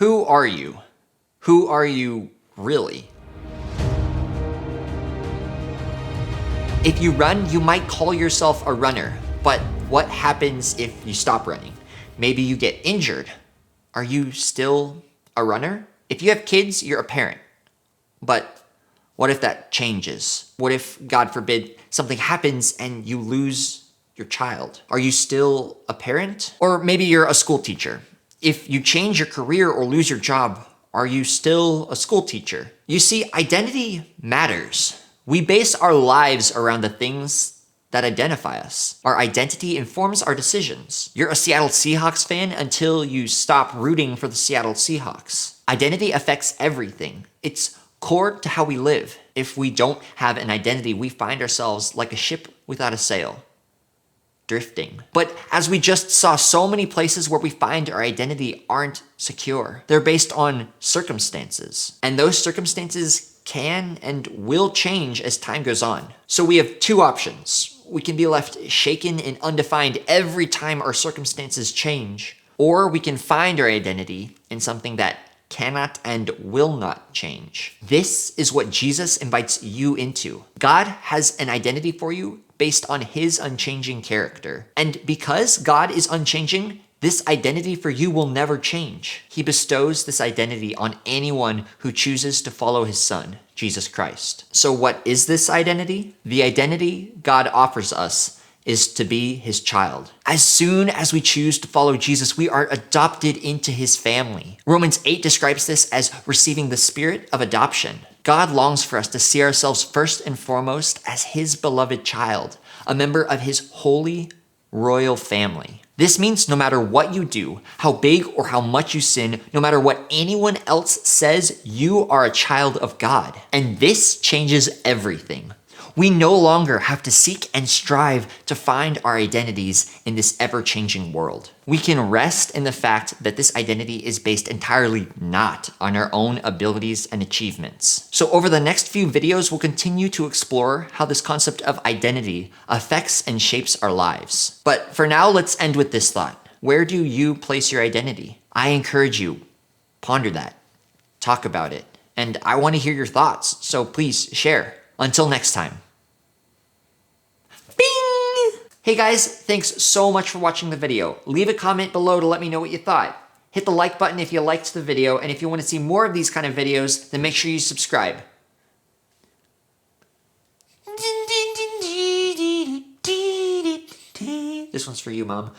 Who are you? Who are you really? If you run, you might call yourself a runner, but what happens if you stop running? Maybe you get injured. Are you still a runner? If you have kids, you're a parent. But what if that changes? What if, God forbid, something happens and you lose your child? Are you still a parent? Or maybe you're a school teacher. If you change your career or lose your job, are you still a school teacher? You see, identity matters. We base our lives around the things that identify us. Our identity informs our decisions. You're a Seattle Seahawks fan until you stop rooting for the Seattle Seahawks. Identity affects everything. It's core to how we live. If we don't have an identity, we find ourselves like a ship without a sail, drifting. But as we just saw, so many places where we find our identity aren't secure. They're based on circumstances. And those circumstances can and will change as time goes on. So we have two options. We can be left shaken and undefined every time our circumstances change, or we can find our identity in something that cannot and will not change. This is what Jesus invites you into. God has an identity for you based on his unchanging character. And because God is unchanging, this identity for you will never change. He bestows this identity on anyone who chooses to follow his son, Jesus Christ. So what is this identity? The identity God offers us is to be his child. As soon as we choose to follow Jesus, we are adopted into his family. Romans 8 describes this as receiving the spirit of adoption. God longs for us to see ourselves first and foremost as his beloved child, a member of his holy, royal family. This means no matter what you do, how big or how much you sin, no matter what anyone else says, you are a child of God. And this changes everything. We no longer have to seek and strive to find our identities in this ever-changing world. We can rest in the fact that this identity is based entirely not on our own abilities and achievements. So over the next few videos, we'll continue to explore how this concept of identity affects and shapes our lives. But for now, let's end with this thought. Where do you place your identity? I encourage you, ponder that, talk about it, and I want to hear your thoughts, so please share. Until next time. Bing! Hey guys, thanks so much for watching the video. Leave a comment below to let me know what you thought. Hit the like button if you liked the video, and if you want to see more of these kind of videos, then make sure you subscribe. This one's for you, Mom.